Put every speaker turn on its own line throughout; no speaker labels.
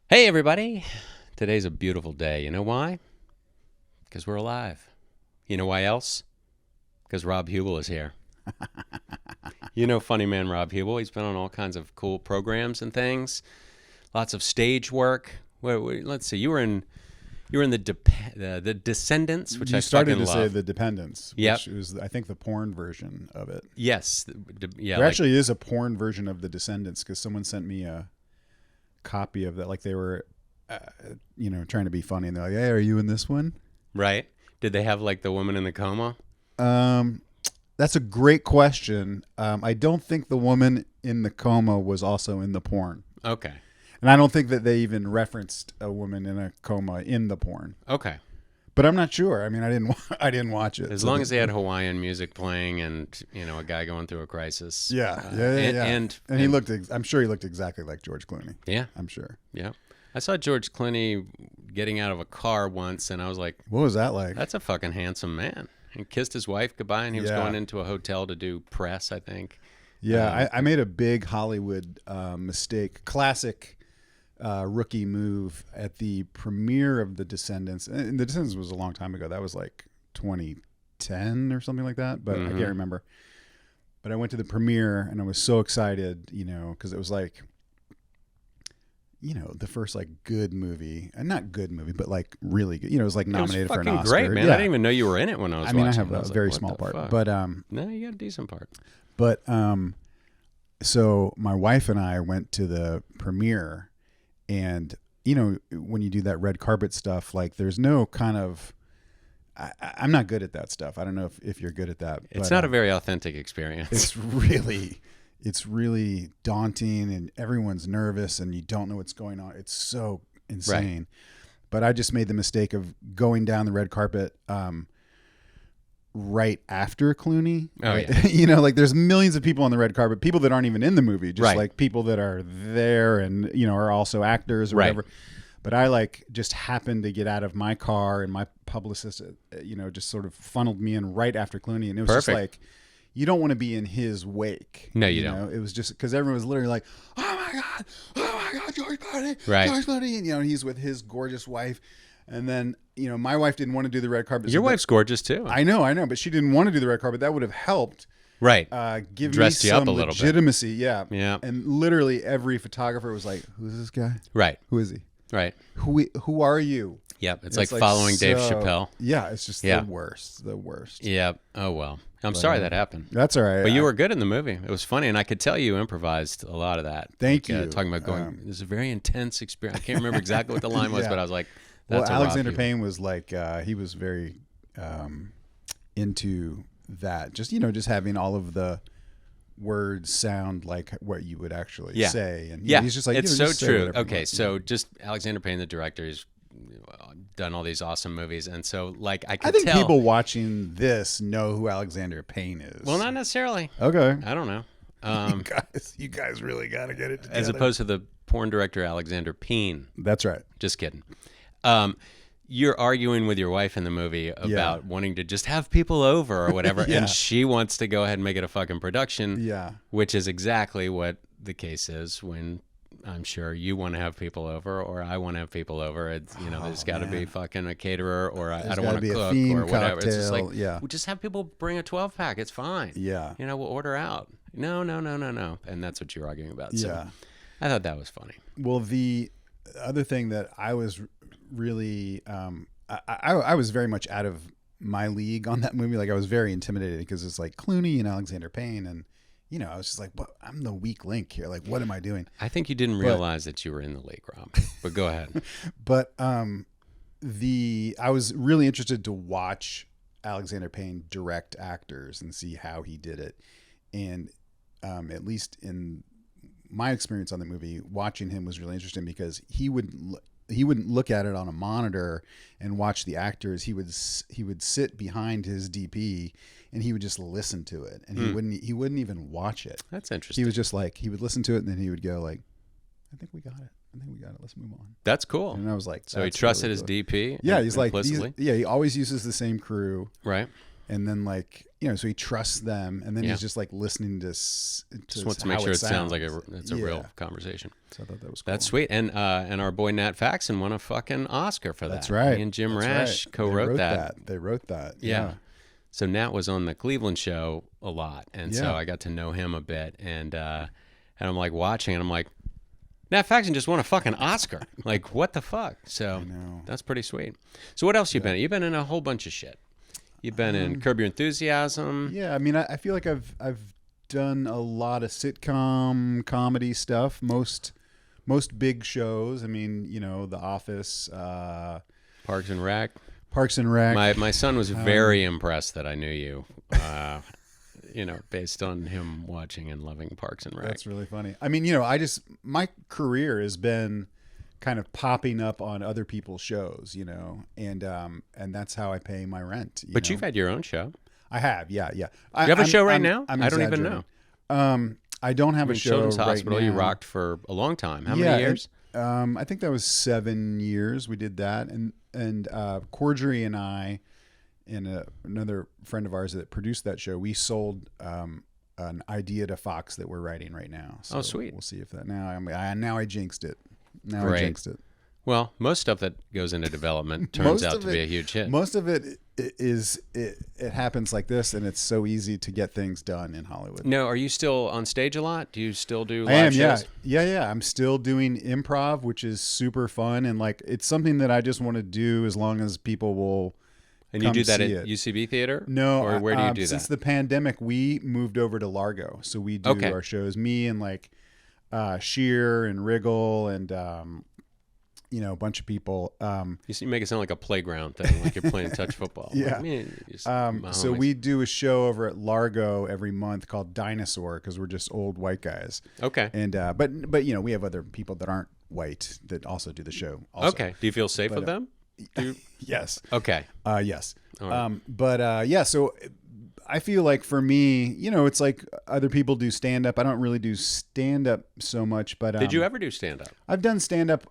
Hey, everybody. Today's a beautiful day. You know why? Because we're alive. You know why else? Because Rob Huebel is here. You know funny man Rob Huebel. He's been on all kinds of cool programs and things. Lots of stage work. Let's see. You were in the Descendants, which I
started
fucking
to
love.
say the Dependents,
Yep.
which was, I think, the porn version of it.
Yes. Yeah.
There actually is a porn version of the Descendants because someone sent me a copy of that. Like they were, trying to be funny, and they're like, "Hey, are you in this one?"
Right. Did they have like the woman in the coma?
That's a great question. I don't think the woman in the coma was also in the porn.
Okay.
And I don't think that they even referenced a woman in a coma in the porn.
Okay.
But I'm not sure. I mean, I didn't watch it.
As long as they had Hawaiian music playing and, a guy going through a crisis.
Yeah.
And
he looked, I'm sure he looked exactly like George Clooney.
Yeah.
I'm sure.
Yeah. I saw George Clooney getting out of a car once, and I was like,
what was that like?
that's a fucking handsome man. He kissed his wife goodbye, and he was going into a hotel to do press, I think.
Yeah. I made a big Hollywood mistake. Classic rookie move at the premiere of The Descendants. And The Descendants was a long time ago. That was like 2010 or something like that, but I can't remember. But I went to the premiere and I was so excited, because it was like, the first like good movie, and not good movie, but like really good. It was like nominated for an Oscar.
Great, man.
Yeah.
I didn't even know you were in it when I was watching.
I have
a
very small part,
fuck?
but
no, you got a decent part.
But so my wife and I went to the premiere. And, when you do that red carpet stuff, like there's no kind of, I'm not good at that stuff. I don't know if you're good at that.
It's not a very authentic experience.
It's really daunting and everyone's nervous and you don't know what's going on. It's so insane. Right. But I just made the mistake of going down the red carpet right after Clooney.
Oh,
right?
yeah.
Like there's millions of people on the red carpet, people that aren't even in the movie, just
right.
like people that are there and, are also actors or whatever. But I like just happened to get out of my car and my publicist, just sort of funneled me in right after Clooney. And it was just like, you don't want to be in his wake.
No, you don't.
It was just because everyone was literally like, oh my God, George Clooney,
right.
George Clooney. And, he's with his gorgeous wife. And then, my wife didn't want to do the red carpet.
Your wife's gorgeous too.
I know, but she didn't want to do the red carpet. That would have helped.
Right.
Give
Dressed
me
you
some
up a little
legitimacy.
bit.
Yeah.
Yeah.
And literally every photographer was like, who's this guy?
Right.
Who is he?
Right.
Who are you?
Yep. It's like following Dave Chappelle.
Yeah. It's just the worst. The worst.
Yeah. Oh, well. I'm sorry that happened.
That's all right.
But you were good in the movie. It was funny, and I could tell you imposed a lot of that.
Thank you.
Talking about going, this is a very intense experience. I can't remember exactly what the line was, but I was like, that's
Alexander Payne was like, he was very into that. Just having all of the words sound like what you would actually say. And he's just like,
it's so true. Okay,
so
just Alexander Payne, the director, has done all these awesome movies, and so like I
think
tell
people watching this know who Alexander Payne is.
Well, not necessarily.
Okay,
I don't know.
You guys really got to get it together.
As opposed to the porn director Alexander Payne.
That's right.
Just kidding. You're arguing with your wife in the movie about wanting to just have people over or whatever, and she wants to go ahead and make it a fucking production.
Yeah,
which is exactly what the case is when I'm sure you want to have people over or I want to have people over. It's, there's got to be fucking a caterer or I don't want to cook or whatever.
Cocktail,
it's just like, we'll just have people bring a 12-pack. It's fine.
Yeah.
We'll order out. No. And that's what you're arguing about. So
yeah.
I thought that was funny.
Well, the other thing that I was really, I was very much out of my league on that movie. Like I was very intimidated because it's like Clooney and Alexander Payne and, I was just like, well, I'm the weak link here. Like, what am I doing?
I think you didn't realize that you were in the league, Rob. But go ahead.
But I was really interested to watch Alexander Payne direct actors and see how he did it. And at least in my experience on the movie, watching him was really interesting because he wouldn't look at it on a monitor and watch the actors. He would sit behind his DP and he would just listen to it, and he wouldn't even watch it.
That's interesting.
He was just like, he would listen to it and then he would go like, I think we got it. Let's move on.
That's cool.
And I was like,
so he trusted
really
his DP.
Yeah, he's like,
implicitly.
he always uses the same crew.
Right.
And then so he trusts them, and then he's just like listening to
just wants to make sure it sounds like it's a real conversation.
So I thought that was cool.
That's sweet. And our boy Nat Faxon won a fucking Oscar for that.
That's right.
Me and Jim Rash co-wrote that.
They wrote that.
Yeah. So Nat was on the Cleveland show a lot, and so I got to know him a bit, and I'm like watching, and I'm like, Nat Faxon just won a fucking Oscar. Like, what the fuck? So that's pretty sweet. So what else you been in? You've been in a whole bunch of shit. You've been in Curb Your Enthusiasm.
Yeah, I mean, I feel like I've done a lot of sitcom comedy stuff. Most big shows. I mean, The Office,
Parks and Rec.
Parks and Rec.
My son was very impressed that I knew you. Based on him watching and loving Parks and Rec.
That's really funny. I mean, my career has been kind of popping up on other people's shows, and that's how I pay my rent.
But you've had your own show.
I have, yeah.
You have a show right now? I don't even know.
I don't have a show
Children's
right
Hospital,
now.
You rocked for a long time. How many years?
I think that was 7 years we did that. And Cordery and I and another friend of ours that produced that show, we sold an idea to Fox that we're writing right now. So
sweet.
We'll see if that now I jinxed it.
Great.
I jinxed it.
Well, most stuff that goes into development turns out to be a huge hit.
Most of it happens like this, and it's so easy to get things done in Hollywood.
No, are you still on stage a lot? Do you still do live shows?
Yeah. I'm still doing improv, which is super fun, and it's something that I just want to do as long as people will.
And you do that at
it.
UCB Theater?
No.
Or where do you do that?
Since the pandemic, we moved over to Largo. So we do our shows. Me and Sheer and Wriggle and, a bunch of people.
You make it sound like a playground thing, like you're playing touch football.
Yeah. So we do a show over at Largo every month called Dinosaur because we're just old white guys.
Okay.
And but we have other people that aren't white that also do the show. Also.
Okay. Do you feel safe with them?
Yes.
Okay.
Yes.
All right.
So I feel like for me, it's like other people do stand up. I don't really do stand up so much, but
did you ever do stand up?
I've done stand up.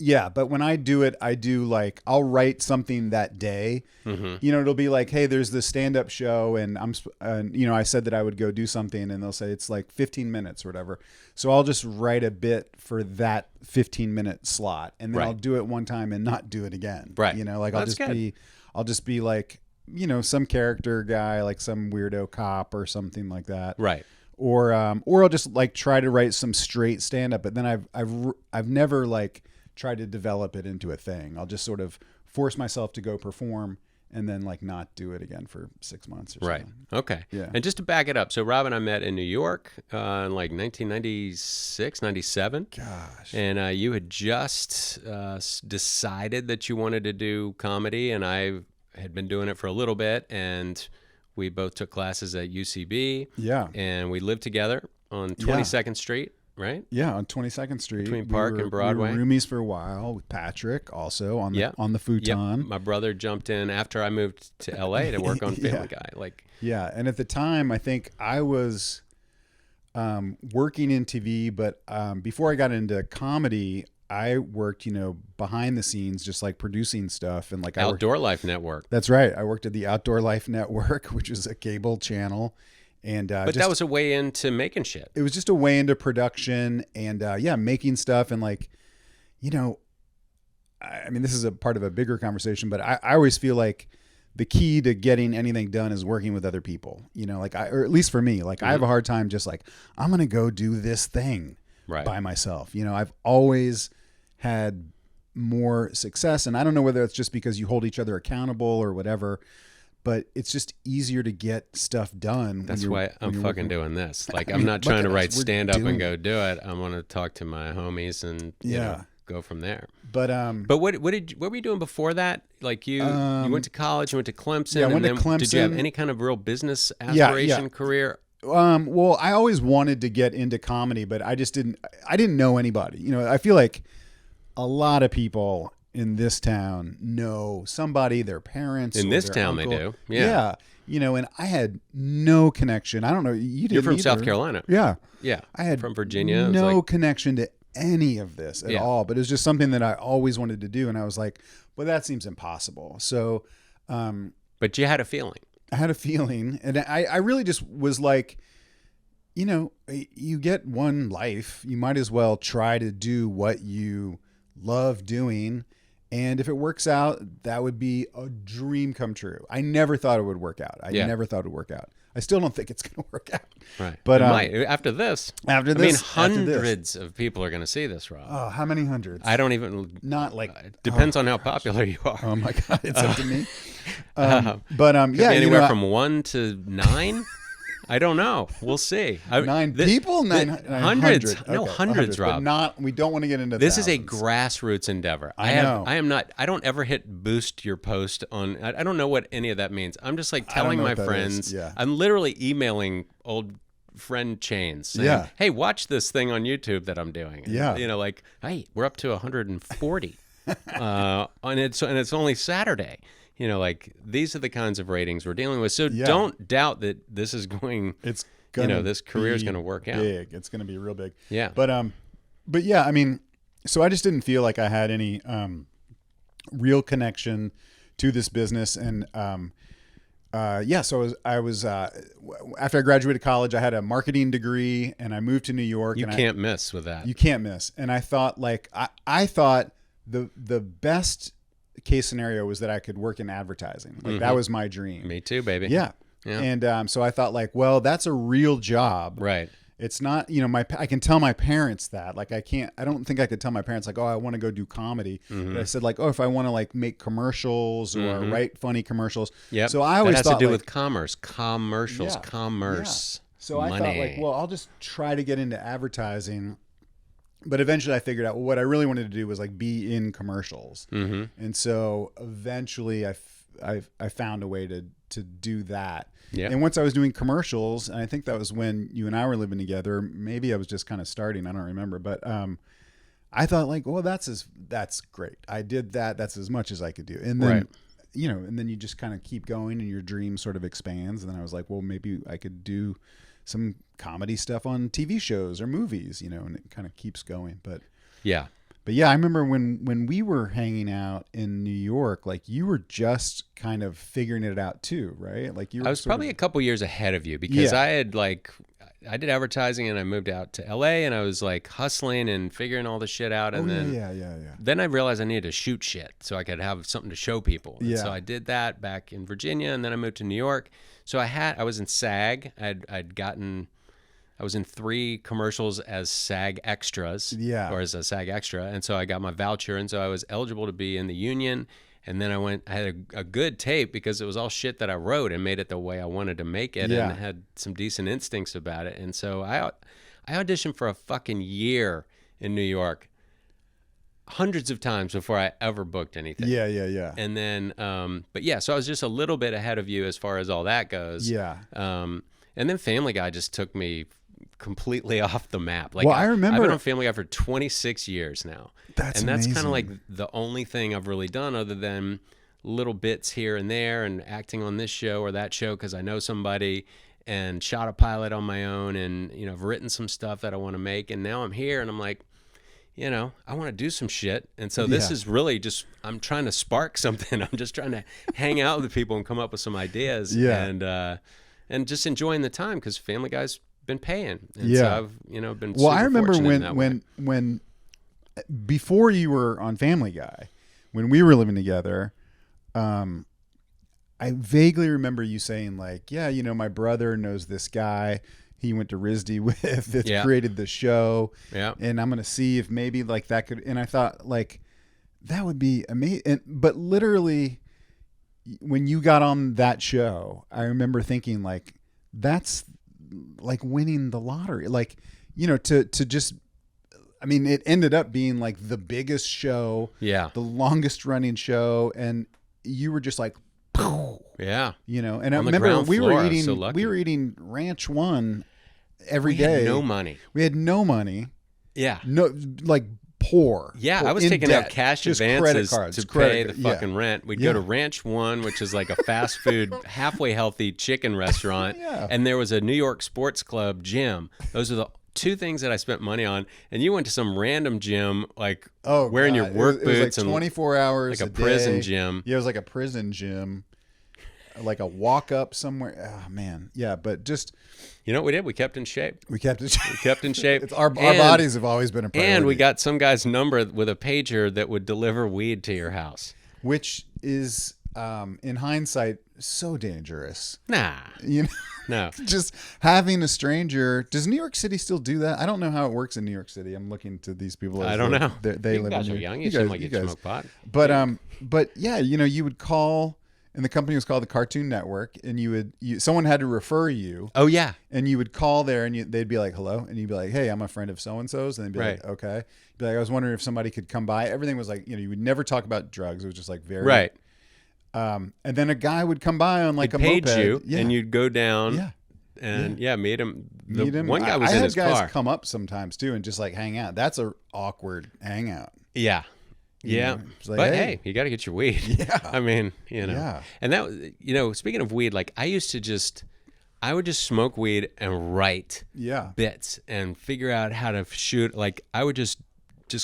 Yeah, but when I do it, I do I'll write something that day. Mm-hmm. It'll be like, hey, there's this stand up show, and I said that I would go do something, and they'll say it's 15 minutes or whatever. So I'll just write a bit for that 15-minute slot, and then I'll do it one time and not do it again.
Right.
I'll just be some character guy, like some weirdo cop or something like that.
Right.
Or I'll just try to write some straight stand up, but then I've never tried to develop it into a thing. I'll just sort of force myself to go perform and then not do it again for 6 months or something.
Right. Okay.
Yeah.
And just to back it up, so Rob and I met in New York in 1996, 97.
Gosh.
And you had just decided that you wanted to do comedy, and I had been doing it for a little bit, and we both took classes at UCB.
Yeah.
And we lived together on 22nd Street. Right?
Yeah, on 22nd Street.
Between Park and Broadway.
We were roomies for a while with Patrick also on the futon.
Yep. My brother jumped in after I moved to LA to work on Family Guy.
Yeah, and at the time I think I was working in TV, but before I got into comedy, I worked, behind the scenes, just producing stuff and
Outdoor Life Network.
That's right. I worked at the Outdoor Life Network, which is a cable channel. And
but that was a way into making shit.
It was just a way into production and making stuff and I mean, this is a part of a bigger conversation, but I always feel like the key to getting anything done is working with other people. Or at least for me, I have a hard time just I'm gonna go do this thing by myself. I've always had more success, and I don't know whether it's just because you hold each other accountable or whatever. But it's just easier to get stuff done.
That's why I'm fucking doing this. I'm not trying to write stand up and go do it. I want to talk to my homies and go from there.
But
what were you doing before that? You went to college, you went to Clemson.
Yeah, I went to Clemson.
Did you have any kind of real business aspiration career?
Well, I always wanted to get into comedy, but I didn't know anybody. I feel like a lot of people in this town know somebody, their parents.
In this town,
uncle.
they do.
Yeah. And I had no connection. I don't know. You didn't.
You're from
either.
South Carolina.
Yeah.
Yeah.
I had
from Virginia.
No connection to any of this at all. But it was just something that I always wanted to do. And I was like, well, that seems impossible. So
But you had a feeling.
I had a feeling, and I really just was like, you know, you get one life. You might as well try to do what you love doing. And if it works out, that would be a dream come true. I never thought it would work out. I never thought it would work out. I still don't think it's going to work out.
Right.
But
after this, I mean, hundreds of people are going to see this, Rob.
Oh, how many hundreds?
I don't even.
Not like.
Depends on how popular you are.
Oh my God, it's up to me.
Yeah, anywhere from 1 to 9. I don't know. We'll see.
9 people?
Hundreds. No,
Okay,
hundreds, Rob.
But we don't want to get into
this.
Thousands.
Is a grassroots endeavor.
I know.
I am not. I don't ever hit boost your post on. I don't know what any of that means. I'm just like telling my friends.
Yeah.
I'm literally emailing old friend chains saying, hey, watch this thing on YouTube that I'm doing.
Yeah.
You know, like, hey, we're up to 140. And it's only Saturday. You know, like these are the kinds of ratings we're dealing with. So don't doubt that this is going. It's gonna. This career is going to work out.
Big. It's going to be real big.
Yeah.
But yeah, I mean, so I just didn't feel like I had any real connection to this business, and so I was after I graduated college, I had a marketing degree, and I moved to New York.
You can't miss with that.
You can't miss. And I thought, like, I thought the best case scenario was that I could work in advertising. Like that was my dream.
Me too, baby.
Yeah. And so I thought, like, well, that's a real job.
Right.
It's not, you know, I can tell my parents that. Like, I don't think I could tell my parents, like, oh, I want to go do comedy. But I said, like, oh, if I want to, like, make commercials or write funny commercials.
Yeah.
So I always
that has
thought,
to do
like,
with commercials, commerce.
Yeah. So
money.
I thought, like, well, I'll just try to get into advertising. But eventually I figured out, well, what I really wanted to do was, like, be in commercials. And so eventually I found a way to do that. Yeah. And once I was doing commercials, and I think that was when you and I were living together, maybe I was just kind of starting, I don't remember, but I thought, like, well, that's great. I did that. That's as much as I could do. And then, you know, and then you just kind of keep going and your dream sort of expands. And then I was like, well, maybe I could do some comedy stuff on TV shows or movies, you know, and it kind of keeps going. But yeah, I remember when we were hanging out in New York, like you were just kind of figuring it out too, right? Like I
was probably a couple years ahead of you because I did advertising and I moved out to LA and I was like hustling and figuring all the shit out. And then I realized I needed to shoot shit so I could have something to show people. And so I did that back in Virginia, and then I moved to New York. So I was in SAG. I was in 3 commercials as SAG extras, or as a SAG extra, and so I got my voucher, and so I was eligible to be in the union. And then I had a good tape because it was all shit that I wrote and made it the way I wanted to make it, and had some decent instincts about it. And so I auditioned for a fucking year in New York, hundreds of times before I ever booked anything.
Yeah.
And then, so I was just a little bit ahead of you as far as all that goes.
Yeah.
And then Family Guy just took me completely off the map. Like,
well, I remember
I've been on Family Guy for 26 years now.
That's
kind of like the only thing I've really done other than little bits here and there and acting on this show or that show because I know somebody, and shot a pilot on my own, and, you know, I've written some stuff that I want to make, and now I'm here and I'm like, you know, I want to do some shit. And so this is really just, I'm trying to spark something. I'm just trying to hang out with people and come up with some ideas and just enjoying the time because Family Guy's been paying. And so I've, you know, been
I remember when before you were on Family Guy, when we were living together, I vaguely remember you saying, like, yeah, you know, my brother knows this guy he went to RISD with that created the show. Yeah. And I'm going to see if maybe like that could, and I thought like that would be amazing. But literally when you got on that show, I remember thinking like, that's like winning the lottery. Like, you know, to just, I mean, it ended up being like the biggest show, the longest running show. And you were just like,
yeah,
you know, and I remember we were eating Ranch One every day.
We had no money.
We had no money.
Yeah.
No, like poor.
Yeah. I was taking out cash advances to pay the fucking rent. We'd go to Ranch One, which is like a fast food, halfway healthy chicken restaurant. And there was a New York sports club gym. Those are the two things that I spent money on. And you went to some random gym, like wearing your work boots,
like 24 hours
like a prison gym.
Yeah, it was like a prison gym. like a walk up somewhere. Oh man, yeah. But just
You know what we did? We kept in shape.
we kept it.
We kept in shape.
It's our bodies have always been a priority.
And we got some guy's number with a pager that would deliver weed to your house.
Which is, in hindsight, so dangerous.
Nah.
You know,
No.
just having a stranger. Does New York City still do that? I don't know how it works in New York City. I'm looking to these people.
I don't know.
They
You
live
guys
in
are
New-
young. You seem like you smoke pot.
But yeah, you know, you would call, and the company was called the Cartoon Network, and someone had to refer you,
Oh, yeah.
and you would call there, and they'd be like, "Hello," and you'd be like, "Hey, I'm a friend of so and so's," and they'd be like,
Right.
"Okay." You'd be like, "I was wondering if somebody could come by." Everything was like, you know, you would never talk about drugs. It was just like very
Right.
And then a guy would come by on like
He
a
paid
moped.
you,
Yeah.
and you'd go down
Yeah.
and, meet him.
Meet him.
One guy was
I
in
had
his
guys
car.
come up sometimes too and just like hang out. That's a awkward hangout.
Yeah. Yeah.
know, it's like,
But
hey.
hey, you got to get your weed.
Yeah.
I mean, you know.
Yeah.
And that, you know, speaking of weed, like I would just smoke weed and write
Yeah.
bits and figure out how to shoot. Like I would just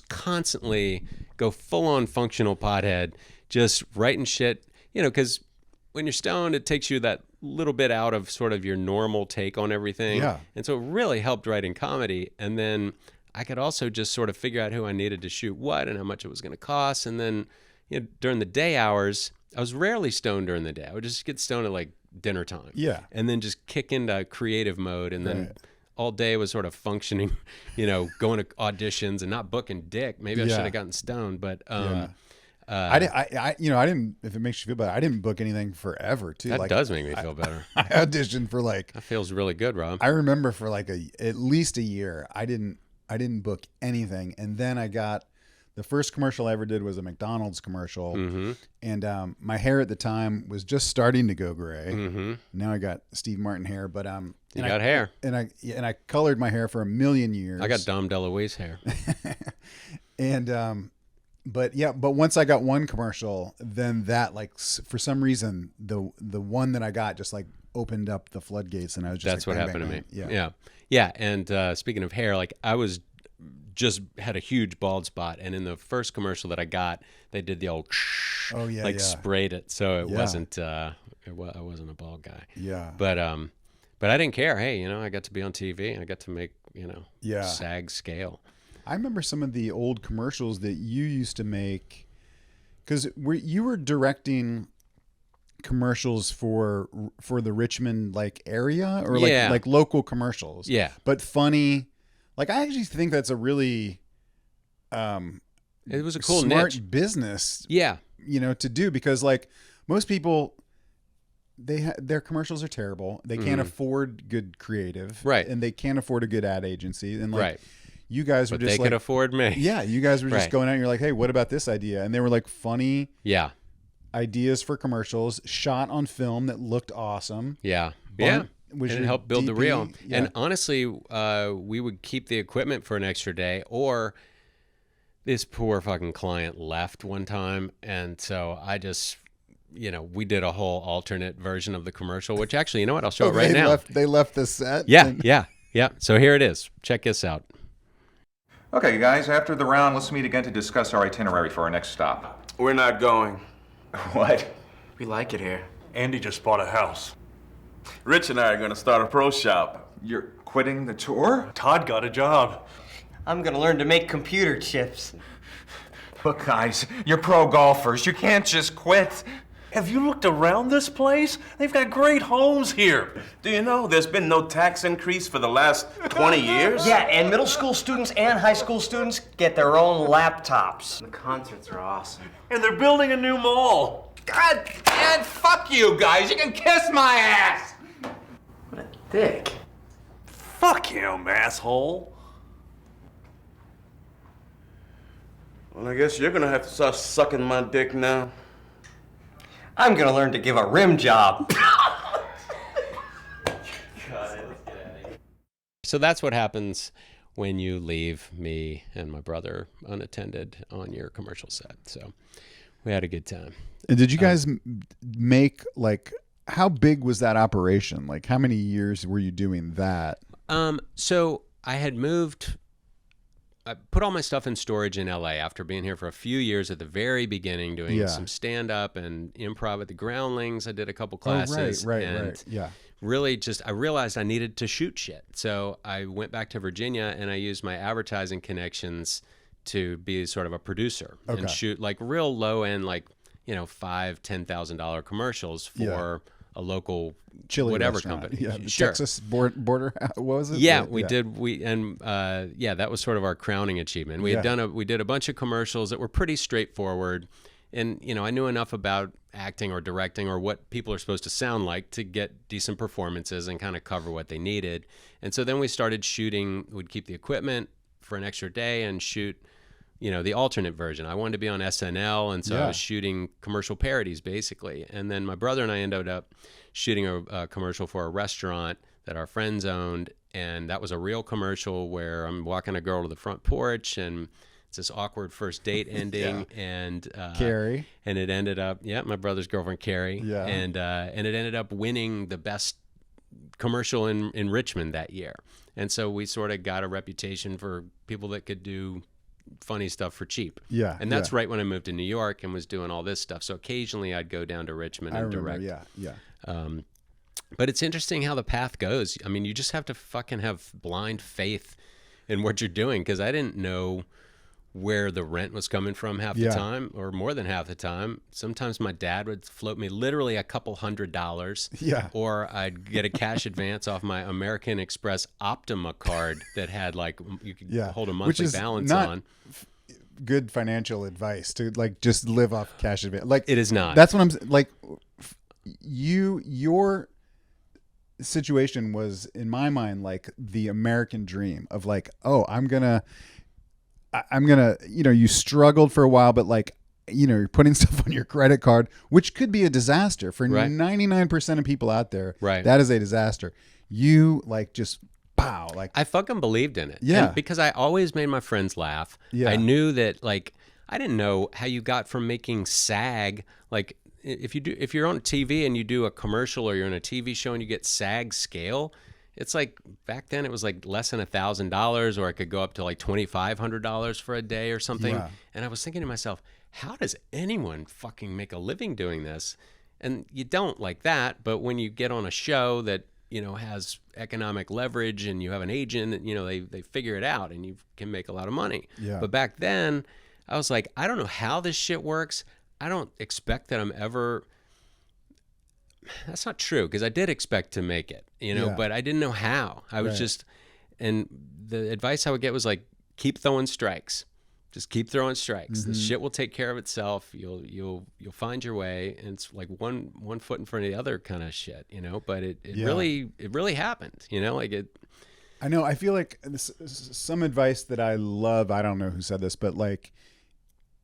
constantly go full on functional pothead, just writing shit, you know, because when you're stoned, it takes you that little bit out of sort of your normal take on everything.
Yeah.
And so it really helped writing comedy. And then I could also just sort of figure out who I needed to shoot what and how much it was going to cost. And then, you know, during the day hours, I was rarely stoned during the day. I would just get stoned at like dinner time.
Yeah.
And then just kick into creative mode. And then
Right.
all day was sort of functioning, you know, going to auditions and not booking dick. Maybe I
Yeah.
should have gotten stoned, but
Yeah. I didn't. If it makes you feel better, I didn't book anything forever too.
that
like,
does make me feel better.
I auditioned for like.
That feels really good, Rob.
I remember for like at least a year, I didn't book anything, and then I got the first commercial I ever did was a McDonald's commercial,
Mm-hmm.
and my hair at the time was just starting to go gray.
Mm-hmm.
Now I got Steve Martin hair, but
You got hair.
and I colored my hair for a million years.
I got Dom DeLuise hair.
And but once I got one commercial, then that like for some reason the one that I got just like opened up the floodgates, and I was just
That's
like,
what
bang,
happened
bang,
to me.
bang.
Yeah. And speaking of hair, like I was just had a huge bald spot, and in the first commercial that I got, they did the old
Oh yeah,
like
yeah.
sprayed it, so it
Yeah.
wasn't I wasn't a bald guy.
Yeah.
But I didn't care. Hey, you know, I got to be on TV. I got to make, you know,
Yeah.
SAG scale.
I remember some of the old commercials that you used to make, because you were directing commercials for the Richmond like area or like
Yeah.
like local commercials.
Yeah.
But funny. Like I actually think that's a really
It was a cool
smart
niche.
business,
Yeah.
you know, to do, because like most people their commercials are terrible. They can't afford good creative.
Right.
And they can't afford a good ad agency. And like
Right.
you guys were
But
just
they
like
could afford me.
yeah, you guys were just
Right.
going out and you're like, hey, what about this idea? And they were like funny
Yeah.
ideas for commercials shot on film that looked awesome.
Yeah.
Barn-
Yeah.
was
And it
your
helped build the
DP?
reel.
Yeah.
And honestly, we would keep the equipment for an extra day, or this poor fucking client left one time. And so I just, you know, we did a whole alternate version of the commercial, which actually, you know what? I'll show it right now.
They left the set.
Yeah.
and-
Yeah. So here it is. Check this out.
Okay, guys, after the round, let's meet again to discuss our itinerary for our next stop.
We're not going.
What?
We like it here.
Andy just bought a house.
Rich and I are gonna start a pro shop.
You're quitting the tour?
Todd got a job.
I'm gonna learn to make computer chips.
Look, guys, you're pro golfers. You can't just quit.
Have you looked around this place? They've got great homes here.
Do you know there's been no tax increase for the last 20 years?
Yeah, and middle school students and high school students get their own laptops. The concerts are awesome.
And they're building a new mall.
God, and fuck you guys. You can kiss my ass.
What a dick.
Fuck him, asshole.
Well, I guess you're gonna have to start sucking my dick now.
I'm gonna learn to give a rim job.
So that's what happens when you leave me and my brother unattended on your commercial set. So we had a good time.
And did you guys make like, how big was that operation? Like how many years were you doing that?
So I had moved I put all my stuff in storage in LA after being here for a few years at the very beginning, doing some stand up and improv at the Groundlings. I did a couple classes.
Right. Yeah.
Really I realized I needed to shoot shit. So I went back to Virginia and I used my advertising connections to be sort of a producer and shoot like real low end, like, you know, $5,000-$10,000 commercials for a local
chili
whatever
restaurant.
company.
Yeah, Texas border. What was it?
Yeah, we did. That was sort of our crowning achievement. We did a bunch of commercials that were pretty straightforward, and you know, I knew enough about acting or directing or what people are supposed to sound like to get decent performances and kind of cover what they needed. And so then we started shooting. We'd keep the equipment for an extra day and shoot, you know, the alternate version. I wanted to be on SNL, and so I was shooting commercial parodies basically. And then my brother and I ended up shooting a commercial for a restaurant that our friends owned, and that was a real commercial where I'm walking a girl to the front porch, and it's this awkward first date ending, and
Carrie,
and it ended up my brother's girlfriend Carrie, and it ended up winning the best commercial in Richmond that year. And so we sort of got a reputation for people that could do funny stuff for cheap. Yeah. And that's right when I moved to New York and was doing all this stuff. So occasionally I'd go down to Richmond and direct. But it's interesting how the path goes. I mean, you just have to fucking have blind faith in what you're doing, because I didn't know where the rent was coming from half the time, or more than half the time. Sometimes my dad would float me literally a couple $100s. Yeah. Or I'd get a cash advance off my American Express Optima card that had like, you could hold a monthly balance on.
Good financial advice to like just live off cash advance. Like, it
is not.
That's what I'm like. Your situation was, in my mind, like the American dream of like, oh, I'm gonna, you know, you struggled for a while, but like, you know, you're putting stuff on your credit card, which could be a disaster for 99% of people out there. Right. That is a disaster. You like just like
I fucking believed in it. Yeah. And because I always made my friends laugh. Yeah. I knew that, like, I didn't know how you got from making SAG, like if you're on TV and you do a commercial or you're in a TV show and you get SAG scale, it's like back then it was like less than $1,000, or it could go up to like $2,500 for a day or something. Yeah. And I was thinking to myself, how does anyone fucking make a living doing this? And you don't like that, but when you get on a show that, you know, has economic leverage and you have an agent, you know, they figure it out and you can make a lot of money. Yeah. But back then I was like, I don't know how this shit works. I don't expect that I'm ever. That's not true, because I did expect to make it, you know, but I didn't know how. I was just, and the advice I would get was like, keep throwing strikes. Just keep throwing strikes. Mm-hmm. The shit will take care of itself. You'll find your way. And it's like one foot in front of the other kind of shit, you know. But it really happened, you know. Like it.
I know. I feel like some advice that I love. I don't know who said this, but like,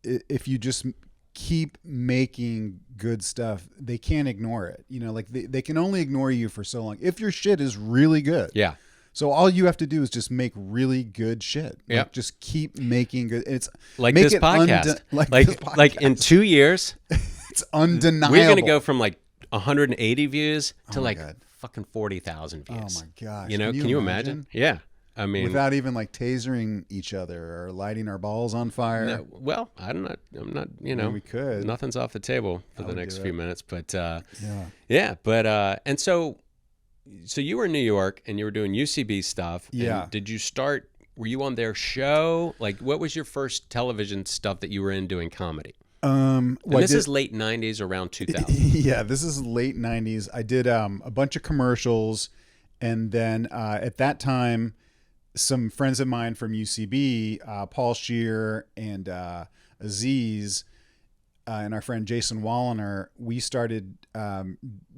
if you just keep making good stuff, they can't ignore it. You know, like they can only ignore you for so long. If your shit is really good. Yeah. So all you have to do is just make really good shit.
Yeah.
Like, just keep making good. It's
like this podcast. Like in 2 years,
it's undeniable.
We're gonna go from like 180 views to like fucking 40,000 views.
Oh my gosh!
You know? Can you imagine? Yeah. I mean,
without even like tasering each other or lighting our balls on fire.
No, well, I'm not. You know,
we could.
Nothing's off the table for the next few minutes, but and so you were in New York and you were doing UCB stuff.
Yeah.
And did you start? Were you on their show? Like, what was your first television stuff that you were in doing comedy? This is late 90s, around 2000.
Yeah, this is late 90s. I did a bunch of commercials, and then at that time, some friends of mine from UCB, Paul Scheer and Aziz, and our friend Jason Walliner, we started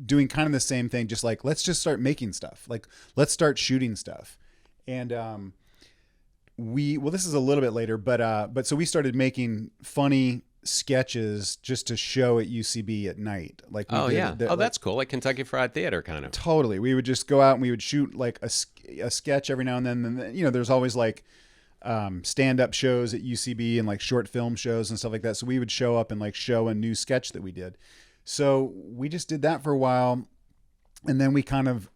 doing kind of the same thing, just like, let's just start making stuff. Like, let's start shooting stuff. And this is a little bit later, but so we started making funny sketches just to show at UCB at night. Like,
that's cool. Like Kentucky Fried Theater kind of.
Totally. We would just go out and we would shoot like a sketch every now and then. And you know, there's always like stand-up shows at UCB and like short film shows and stuff like that. So we would show up and like show a new sketch that we did. So we just did that for a while, and then we kind of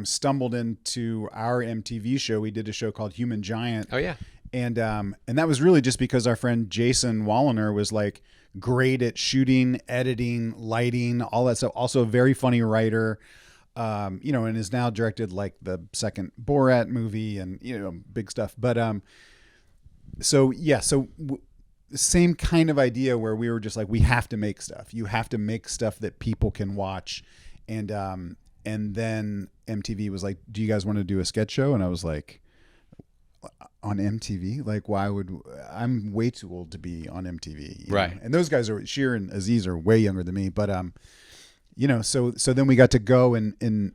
stumbled into our MTV show. We did a show called Human Giant.
Oh yeah.
And that was really just because our friend Jason Walliner was like great at shooting, editing, lighting, all that stuff. Also a very funny writer, and is now directed like the second Borat movie and, big stuff. But, same kind of idea where we were just like, we have to make stuff. You have to make stuff that people can watch. And then MTV was like, do you guys want to do a sketch show? And I was like, on MTV? Like, I'm way too old to be on MTV.
Right.
Know? And those guys Sheer and Aziz are way younger than me. But, so then we got to go and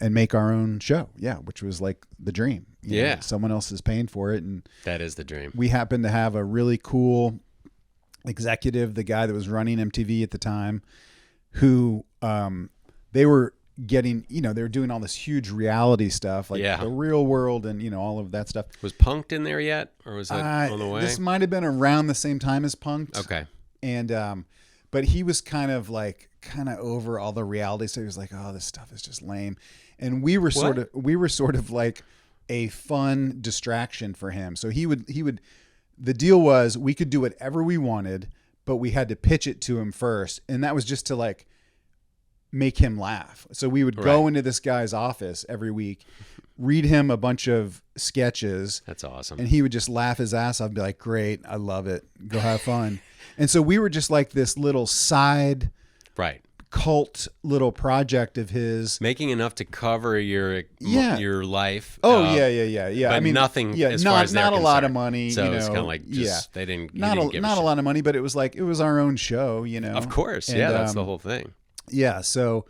make our own show. Yeah. Which was like the dream. You know, someone else is paying for it. And
that is the dream.
We happened to have a really cool executive, the guy that was running MTV at the time, who, they were getting, they were doing all this huge reality stuff, like The Real World and, all of that stuff.
Was Punk'd in there yet? Or was that on the way?
This might have been around the same time as Punk'd.
Okay.
And, but he was kind of over all the reality. So he was like, oh, this stuff is just lame. And we were sort of like a fun distraction for him. So he would, the deal was we could do whatever we wanted, but we had to pitch it to him first. And that was just to like make him laugh. So we would go into this guy's office every week, read him a bunch of sketches.
That's awesome.
And he would just laugh his ass off and be like, great, I love it. Go have fun. And so we were just like this little side cult little project of his.
Making enough to cover your life.
Oh, yeah.
But nothing as far as
not a lot of money.
So it's kind of like they didn't
not a lot of money, but it was our own show,
Of course. And, that's the whole thing.
Yeah. So,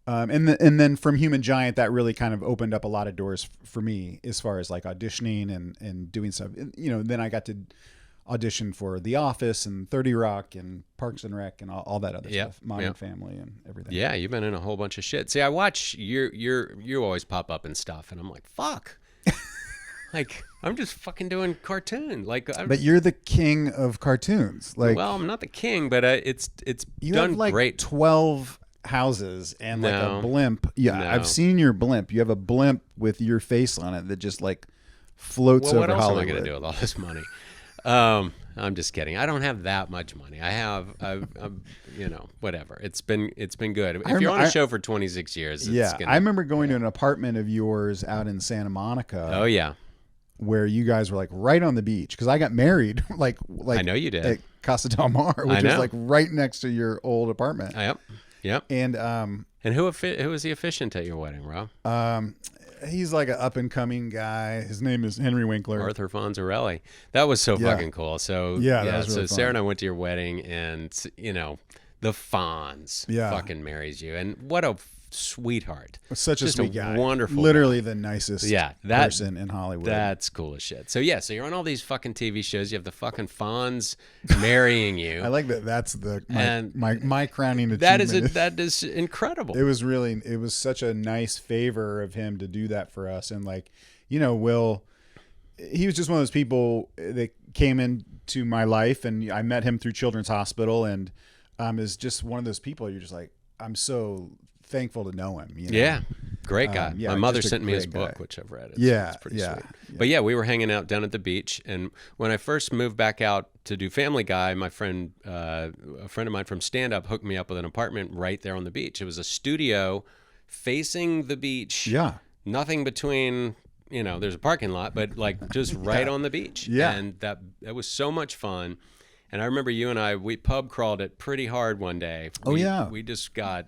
and then from Human Giant, that really kind of opened up a lot of doors for me as far as like auditioning and doing stuff. And, then I got to audition for The Office and 30 Rock and Parks and Rec and all that other stuff, Modern Family and everything.
Yeah, you've been in a whole bunch of shit. See, I watch you always pop up and stuff, and I'm like, fuck. Like, I'm just fucking doing cartoon.
But you're the king of cartoons. Like,
well, I'm not the king, but it's
you
done
have like
great.
12 houses and like a blimp. Yeah, no. I've seen your blimp. You have a blimp with your face on it that just like floats over Hollywood.
What else am I going to do with all this money? I'm just kidding. I don't have that much money. I've whatever. It's been good. If you're on a show for 26 years,
I remember going to an apartment of yours out in Santa Monica.
Oh yeah,
where you guys were like right on the beach because I got married like
I know you did
at Casa del Mar, which is like right next to your old apartment.
Yep.
And
who was the officiant at your wedding, Rob?
He's like an up and coming guy. His name is Henry Winkler.
Arthur Fonzarelli. That was so fucking cool. So
that was really fun.
Sarah and I went to your wedding, and the Fonz fucking marries you, and what a sweetheart.
Such a sweet guy.
Wonderful.
Literally
guy.
The nicest person in Hollywood.
That's cool as shit. So so you're on all these fucking TV shows. You have the fucking Fonz marrying you.
I like that. That's my crowning achievement.
That is incredible.
It was such a nice favor of him to do that for us. And like, Will, he was just one of those people that came into my life, and I met him through Children's Hospital, and is just one of those people you're just like, I'm so thankful to know him.
Yeah, great guy. My mother sent me his book, which I've read. It's pretty sweet. But we were hanging out down at the beach, and when I first moved back out to do Family Guy, my friend, a friend of mine from stand up, hooked me up with an apartment right there on the beach. It was a studio facing the beach.
Yeah,
nothing between. There's a parking lot, but like just right on the beach.
Yeah, and
that was so much fun. And I remember you and I, we pub crawled it pretty hard one day. We just got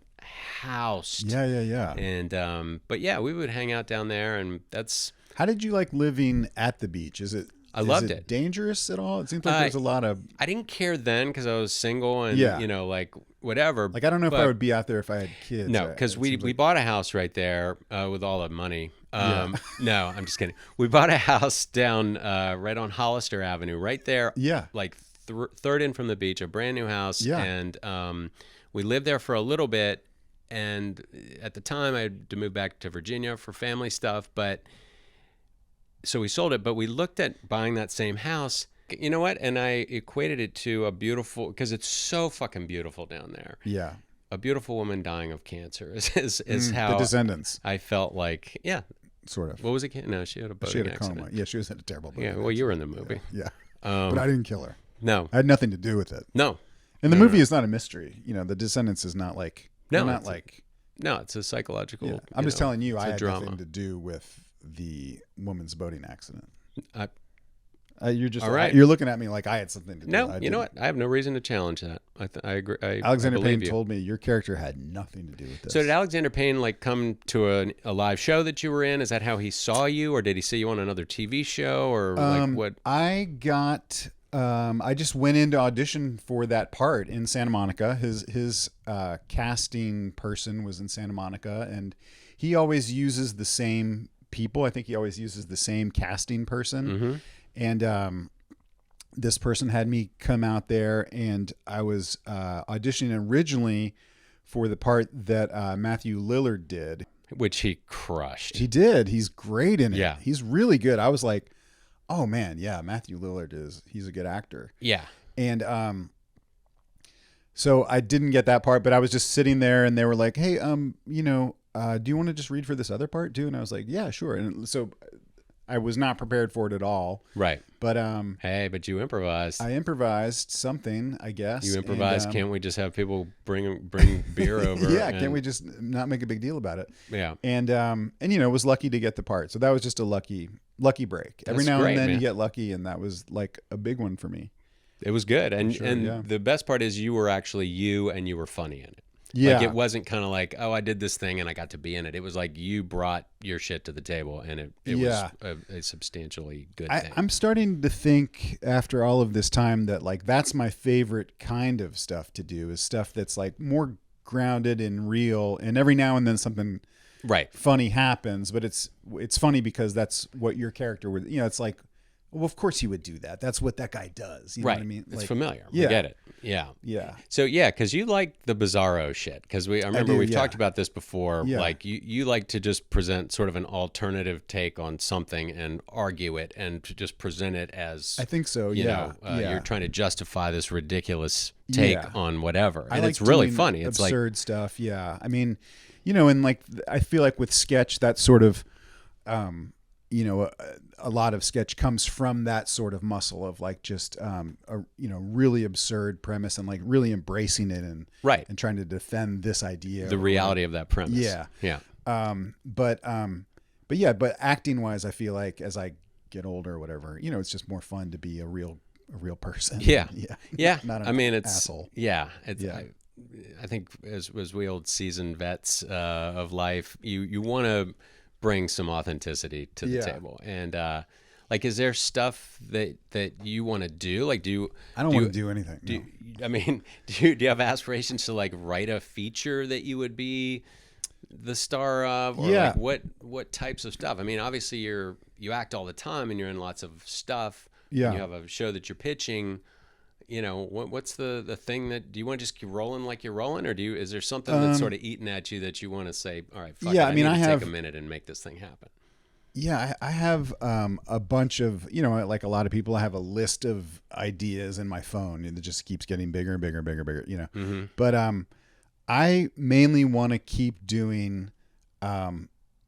housed.
Yeah.
And we would hang out down there, and that's.
How did you like living at the beach? I loved it. Dangerous at all? It seems like there's a lot of.
I didn't care then because I was single and like whatever.
Like I don't know if I would be out there if I had kids.
No, because we bought a house right there with all that money. No, I'm just kidding. We bought a house down right on Hollister Avenue, right there.
Yeah,
like third in from the beach, a brand new house.
Yeah,
and we lived there for a little bit. And at the time, I had to move back to Virginia for family stuff. So we sold it, but we looked at buying that same house. You know what? And I equated it to a beautiful, because it's so fucking beautiful down there.
Yeah.
A beautiful woman dying of cancer is how
the Descendants.
I felt like,
sort of.
What was it? No, she had a boating
She had a
accident.
coma. Yeah, she was in a terrible boating
Yeah, well, you were in the movie.
Yeah. But I didn't kill her.
No.
I had nothing to do with it.
No.
And the
No,
movie
no.
is not a mystery. You know, The Descendants is not like
No,
they're not
it's
like
No, it's a psychological.
yeah. I'm just telling you,
it's
I
a
had
drama.
nothing to do with the woman's boating accident.
I-
You're just
All right.
You're looking at me like I had something to do.
No,
I
you know
didn't.
what? I have no reason to challenge that. I agree.
Alexander
I
Payne
believe you.
told me your character had nothing to do with this.
So did Alexander Payne like come to a live show that you were in? Is that how he saw you, or did he see you on another TV show, or like what?
I got. I just went in to audition for that part in Santa Monica. His casting person was in Santa Monica, and he always uses the same people. I think he always uses the same casting person. And this person had me come out there, and I was auditioning originally for the part that Matthew Lillard did.
Which he crushed.
He did. He's great in it.
Yeah.
He's really good. I was like, oh man, yeah, Matthew Lillard he's a good actor.
Yeah.
And so I didn't get that part, but I was just sitting there and they were like, hey, do you want to just read for this other part too? And I was like, yeah, sure. And so I was not prepared for it at all.
Right.
But
Hey, but you improvised.
I improvised something, I guess.
You improvised.
And,
Can't we just have people bring beer over?
yeah,
and-
can't we just not make a big deal about it?
Yeah.
And was lucky to get the part. So that was just a lucky break. Every
That's
now
great,
and then
man.
you get lucky, and that was like a big one for me.
It was good, and
Sure,
and
yeah.
the best part is you were actually you, and you were funny in it.
Yeah.
Like it wasn't kind of like, oh, I did this thing and I got to be in it. It was like you brought your shit to the table, and it
Yeah.
was a substantially good thing.
I'm starting to think after all of this time that like that's my favorite kind of stuff to do is stuff that's like more grounded and real, and every now and then something
right.
funny happens, but it's funny because that's what your character would, it's like, well, of course he would do that. That's what that guy does. You know
Right.
what I mean?
It's
Like,
familiar.
yeah.
We get it. Yeah.
Yeah.
So yeah, because you like the bizarro shit. Because I remember
do,
we've
yeah.
talked about this before.
Yeah.
Like you like to just present sort of an alternative take on something and argue it, and to just present it as
I think so.
you
Yeah.
know,
yeah.
you're trying to justify this ridiculous take
Yeah.
on whatever,
I
and
like
it's really
doing
funny. It's like
absurd stuff. Yeah. I mean, and like I feel like with sketch, that sort of, a lot of sketch comes from that sort of muscle of like just a really absurd premise and like really embracing it and
Right.
and trying to defend this idea.
the
or
reality of that premise.
Yeah.
Yeah.
But acting wise, I feel like as I get older or whatever, it's just more fun to be a real person.
Yeah.
Yeah.
Yeah.
Not an
I mean, it's
asshole.
yeah. It's
Yeah.
I think as we old seasoned vets of life, you want to bring some authenticity to the
Yeah.
table, and like, is there stuff that you want to do? Like,
I don't want to do anything.
Do
no.
I mean, do you have aspirations to like write a feature that you would be the star of, or
Yeah.
like what types of stuff? I mean, obviously you act all the time and you're in lots of stuff.
Yeah.
And you have a show that you're pitching. What's the thing that, do you want to just keep rolling like you're rolling, or is there something that's sort of eating at you that you want to say, all right, fuck
Yeah,
it,
I mean,
need
I
to
have-
take a minute and make this thing happen?
Yeah, I have a bunch of, like a lot of people, I have a list of ideas in my phone and it just keeps getting bigger and bigger and bigger and bigger,
Mm-hmm.
But I mainly want to keep doing,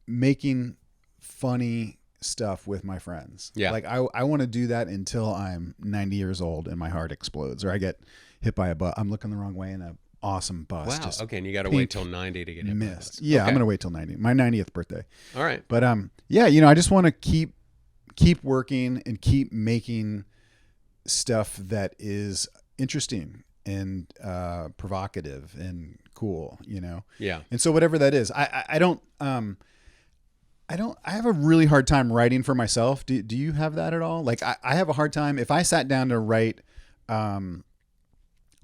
making funny stuff with my friends.
Yeah.
Like I want to do that until I'm 90 years old and my heart explodes or I get hit by a bus. I'm looking the wrong way in a awesome bus.
Wow.
just
Okay. And you got to
pink
wait till 90 to get hit by
missed.
this.
Yeah,
Okay.
I'm going to wait till 90. My 90th birthday.
All right.
But yeah, I just want to keep working and keep making stuff that is interesting and provocative and cool,
Yeah.
And so whatever that is, I have a really hard time writing for myself. Do you have that at all? Like I have a hard time if I sat down to write,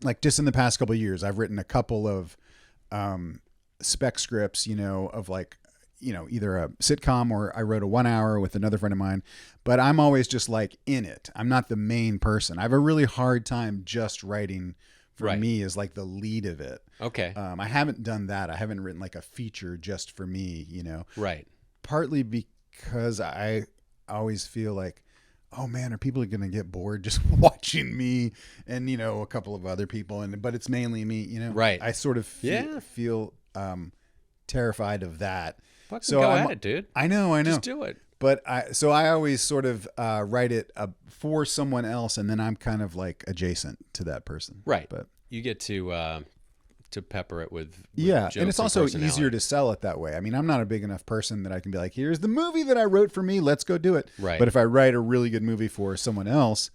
like just in the past couple of years, I've written a couple of spec scripts, of like, either a sitcom or I wrote a 1 hour with another friend of mine, but I'm always just like in it. I'm not the main person. I have a really hard time just writing for
Right.
me as like the lead of it.
Okay.
I haven't done that. I haven't written like a feature just for me,
Right.
partly because I always feel like, oh man, are people going to get bored just watching me and, a couple of other people, but it's mainly me,
Right.
I sort of
Yeah.
feel terrified of that.
Fucking go at it, dude.
I know.
Just do it.
But I always sort of write it for someone else, and then I'm kind of like adjacent to that person.
Right.
But
you get to pepper it with jokes
and it's also
personality.
easier to sell it that way. I mean, I'm not a big enough person that I can be like, here's the movie that I wrote for me. Let's go do it.
Right.
But if I write a really good movie for someone else,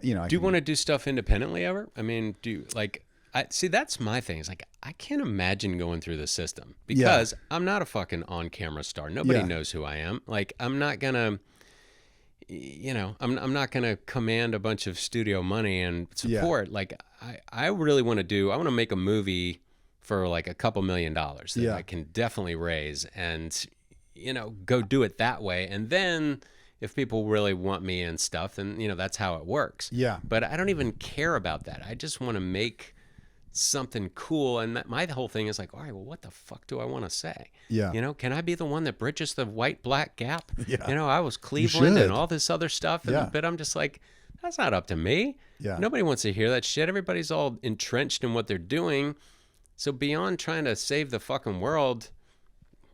you know,
Do you want to do stuff independently ever? I mean, see, that's my thing. It's like, I can't imagine going through the system because I'm not a fucking on-camera star. Nobody knows who I am. Like, I'm not gonna, I'm not gonna command a bunch of studio money and support. Like, I really want to make a movie for like a couple $1 million that I can definitely raise and, go do it that way. And then if people really want me and stuff, then, that's how it works.
Yeah.
But I don't even care about that. I just want to make something cool. And my whole thing is like, all right, well, what the fuck do I want to say?
Yeah.
Can I be the one that bridges the white-black gap?
Yeah.
I was Cleveland and
should.
all this other stuff. But I'm just like, that's not up to me.
Yeah.
Nobody wants to hear that shit. Everybody's all entrenched in what they're doing. So beyond trying to save the fucking world,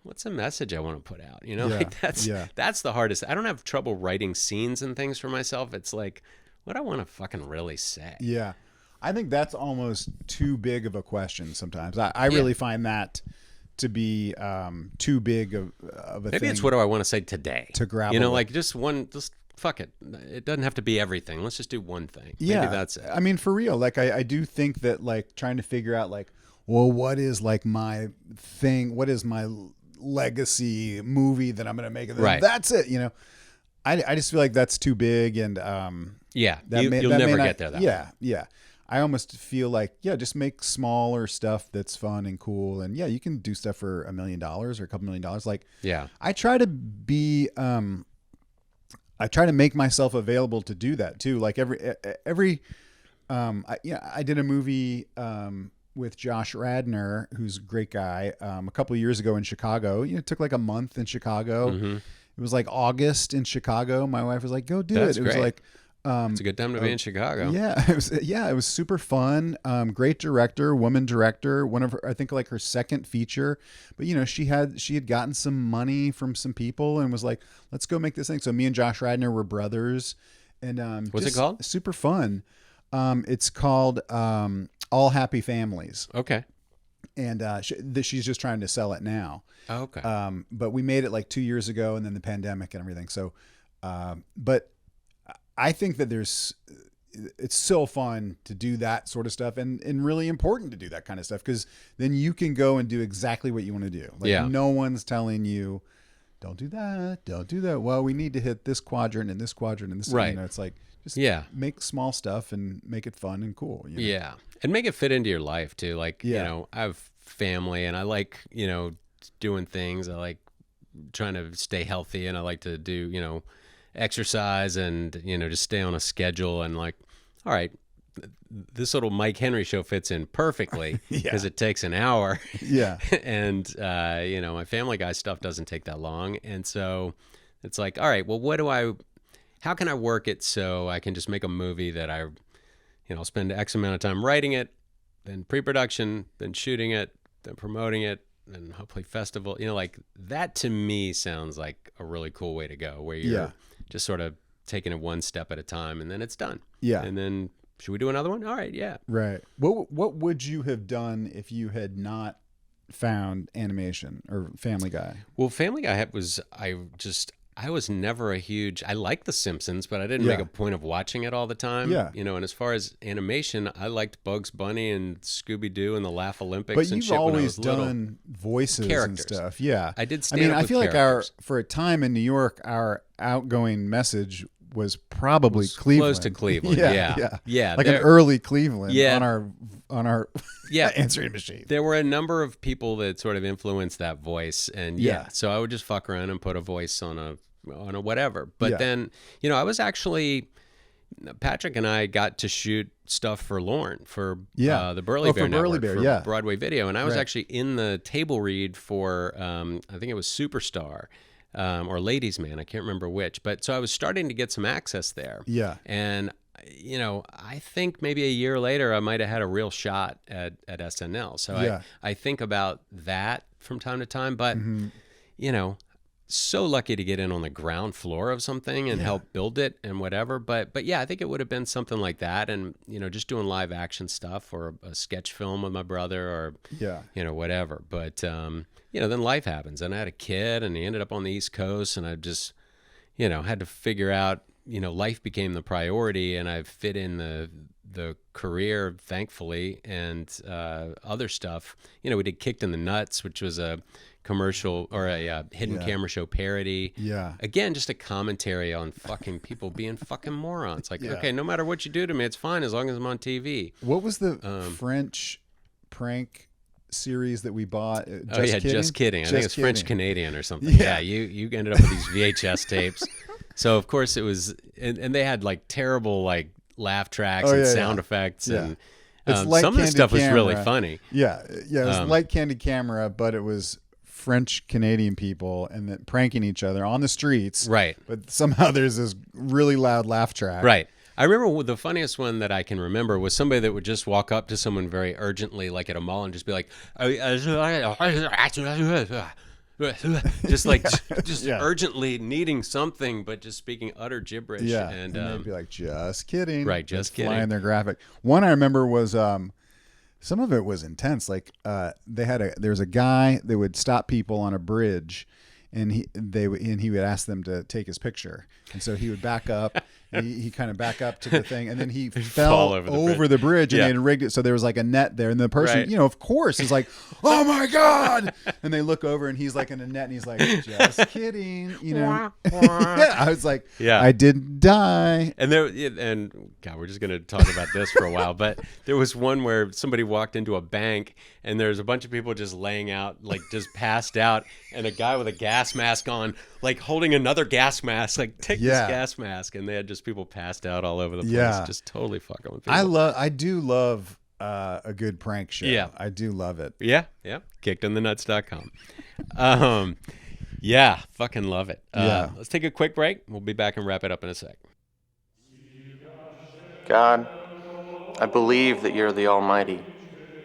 what's the message I want to put out? Like that's the hardest. I don't have trouble writing scenes and things for myself. It's like, what I want to fucking really say.
Yeah. I think that's almost too big of a question sometimes. I really find that to be too big of a thing.
Maybe it's what do I want to say today?
To grapple with.
Like just fuck it. It doesn't have to be everything. Let's just do one thing.
Yeah.
Maybe that's it.
I mean, for real. Like, I do think that, like, trying to figure out, like, well, what is, like, my thing? What is my legacy movie that I'm going to make? And
right.
That's it, I just feel like that's too big. And
you'll never get there that way.
Yeah. I almost feel like, just make smaller stuff that's fun and cool. And you can do stuff for $1 million or a couple $1 million. Like, I try to be, I try to make myself available to do that too. Like I did a movie, with Josh Radnor, who's a great guy, a couple of years ago in Chicago. It took like a month in Chicago.
Mm-hmm.
It was like August in Chicago. My wife was like, go do
That's
it. It
great.
was like,
it's a good time to be in Chicago.
Yeah, it was super fun. Great director, woman director. One of her, I think, like her second feature. But she had gotten some money from some people and was like, let's go make this thing. So me and Josh Radnor were brothers. And
what's it called?
Super fun. It's called All Happy Families.
Okay.
And she's just trying to sell it now.
Oh, okay.
But we made it like 2 years ago, and then the pandemic and everything. So, but I think that it's so fun to do that sort of stuff and really important to do that kind of stuff, because then you can go and do exactly what you want to do. Like no one's telling you, don't do that. Well, we need to hit this quadrant and this quadrant and this.
Right.
It's like, just make small stuff and make it fun and cool.
Yeah. And make it fit into your life too. Like, I have family and I like, doing things. I like trying to stay healthy and I like to do, exercise and, just stay on a schedule and like, all right, this little Mike Henry show fits in perfectly because it takes an hour.
Yeah.
And, my Family Guy stuff doesn't take that long. And so it's like, all right, well, how can I work it so I can just make a movie that I'll spend X amount of time writing it, then pre-production, then shooting it, then promoting it, then hopefully festival. Like that to me sounds like a really cool way to go, where you're just sort of taking it one step at a time and then it's done. Yeah. And then should we do another one? All right. Yeah.
Right. What would you have done if you had not found animation or Family Guy?
Well, Family Guy I was never I liked The Simpsons, but I didn't make a point of watching it all the time. Yeah. And as far as animation, I liked Bugs Bunny and Scooby-Doo and the Laugh Olympics
but
and
shit when I was little. But you've always done voices
characters.
And stuff. Yeah.
I did stand up with
I feel
characters.
like for a time in New York, our outgoing message was probably Cleveland.
Close to Cleveland. Yeah.
Like an early Cleveland on our answering machine.
There were a number of people that sort of influenced that voice, and so I would just fuck around and put a voice on a whatever. But then, I was actually, Patrick and I got to shoot stuff for Lorne for the Burly Bear Network for Broadway Video, and I was actually in the table read for I think it was Superstar. Or Ladies Man, I can't remember which. But so I was starting to get some access there. Yeah. And, I think maybe a year later, I might have had a real shot at SNL. So I think about that from time to time. But, so lucky to get in on the ground floor of something and help build it and whatever. But yeah, I think it would have been something like that. And, just doing live action stuff or a sketch film with my brother or, whatever. But, then life happens. And I had a kid and he ended up on the East Coast and I just, had to figure out, life became the priority and I fit in the career, thankfully, and other stuff. We did Kicked in the Nuts, which was a commercial or a hidden camera show parody.
Yeah.
Again, just a commentary on fucking people being fucking morons. Like, okay, no matter what you do to me, it's fine as long as I'm on TV.
What was the French prank series that we bought?
Just Kidding. I think it's French Canadian or something.
Yeah.
You ended up with these VHS tapes. So of course it was, and they had like terrible like laugh tracks and sound effects and some of the stuff was really funny.
Yeah, it was light candy camera, but it was French Canadian people and then pranking each other on the streets.
Right.
But somehow there's this really loud laugh track.
Right. I remember the funniest one that I can remember was somebody that would just walk up to someone very urgently, like at a mall, and just be like, just urgently needing something, but just speaking utter gibberish.
Yeah.
And
they'd be like, just kidding.
Right. Just kidding.
Flying their graphic. One I remember was, some of it was intense. Like there's a guy that would stop people on a bridge, and he would ask them to take his picture, and so he would back up. He kind of back up to the thing, and then he fell over the bridge, and they had rigged it so there was like a net there, and the person, of course, is like, "Oh my god!" And they look over, and he's like in a net, and he's like, "Just kidding," I was like, "I didn't die."
And God, we're just gonna talk about this for a while, but there was one where somebody walked into a bank, and there's a bunch of people just laying out, like just passed out, and a guy with a gas mask on, like holding another gas mask, like take this gas mask, and they had just people passed out all over the place, just totally fucking with people.
I do love a good prank show.
Yeah,
I do love it.
Yeah. KickedInthenuts.com. Fucking love it. Let's take a quick break. We'll be back and wrap it up in a sec.
God, I believe that you're the Almighty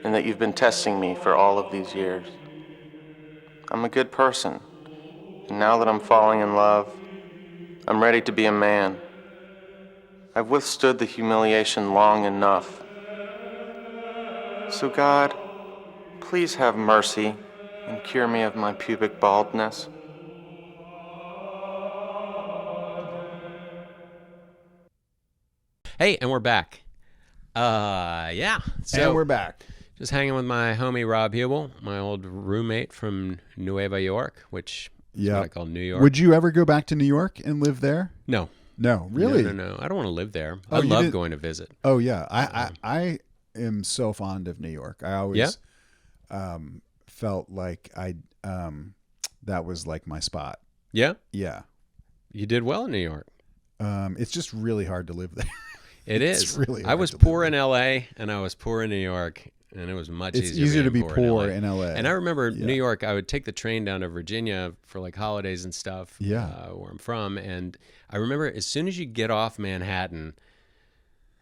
and that you've been testing me for all of these years. I'm a good person, and now that I'm falling in love, I'm ready to be a man. I've withstood the humiliation long enough. So God, please have mercy and cure me of my pubic baldness.
Hey, and we're back. So
and we're back.
Just hanging with my homie Rob Huebel, my old roommate from Nueva York, which is what I call New York.
Would you ever go back to New York and live there?
No.
No, really?
No. I don't want to live there. I love going to visit.
Oh, yeah. I am so fond of New York. I always felt like that was like my spot.
Yeah?
Yeah.
You did well in New York.
It's just really hard to live there.
It's
really hard.
I was poor in L.A. and I was poor in New York, and it was much easier.
It's easier to be poor in L.A.
And I remember New York, I would take the train down to Virginia for like holidays and stuff where I'm from. And I remember as soon as you get off Manhattan,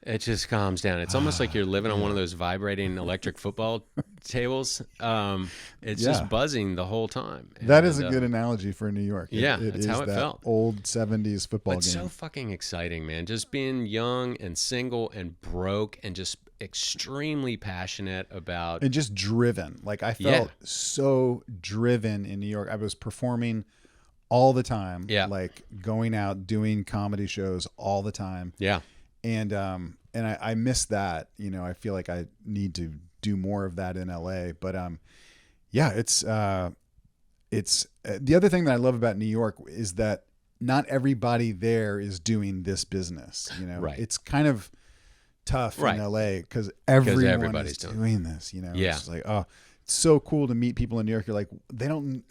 it just calms down. It's almost like you're living on one of those vibrating electric football tables. It's just buzzing the whole time.
That is a good analogy for New York.
That's how it felt.
Old 70s football game.
It's so fucking exciting, man. Just being young and single and broke and just extremely passionate about...
And just driven. Like I felt so driven in New York. I was performing all the time.
Yeah.
Like going out, doing comedy shows all the time.
Yeah.
And I miss that. I feel like I need to do more of that in LA. But it's the other thing that I love about New York is that not everybody there is doing this business.
Right.
It's kind of tough in LA because everybody's is doing this.
Yeah.
It's just like, oh, it's so cool to meet people in New York. You're like, they don't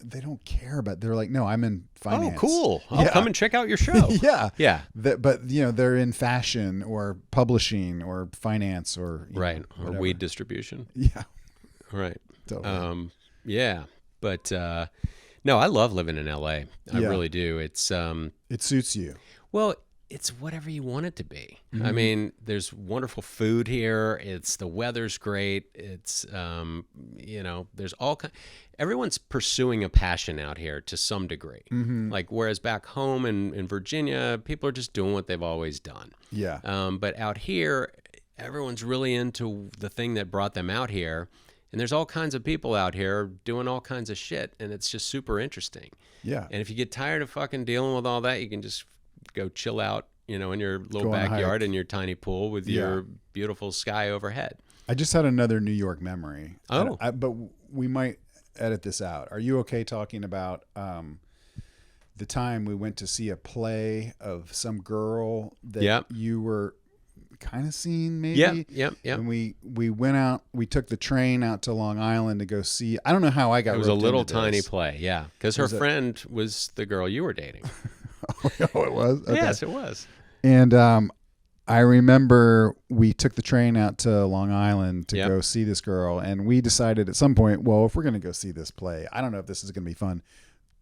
care about. They're like, no, I'm in finance.
Oh, cool! I'll come and check out your show.
Yeah. But they're in fashion or publishing or finance or
or weed distribution.
Yeah.
Right.
Totally.
But no, I love living in LA. I really do. It's
it suits you.
Well, it's whatever you want it to be. I mean, there's wonderful food here. The weather's great. It's, there's all kind. Everyone's pursuing a passion out here to some degree. Like, whereas back home in Virginia, people are just doing what they've always done.
Yeah.
But out here, everyone's really into the thing that brought them out here. And there's all kinds of people out here doing all kinds of shit. And it's just super interesting.
Yeah.
And if you get tired of fucking dealing with all that, you can just go chill out, in your little
Go on a
backyard
hike.
in your tiny pool with your beautiful sky overhead.
I just had another New York memory.
Oh.
But we might edit this out. Are you okay talking about the time we went to see a play of some girl that you were kind of seeing, maybe?
Yep.
And we went out, we took the train out to Long Island to go see. I don't know how I got
It was a
roped
little
into
tiny
this.
play, yeah. Because her friend was the girl you were dating.
Oh, it was? Okay.
Yes, it was.
And I remember we took the train out to Long Island to go see this girl, and we decided at some point, well, if we're going to go see this play, I don't know if this is going to be fun.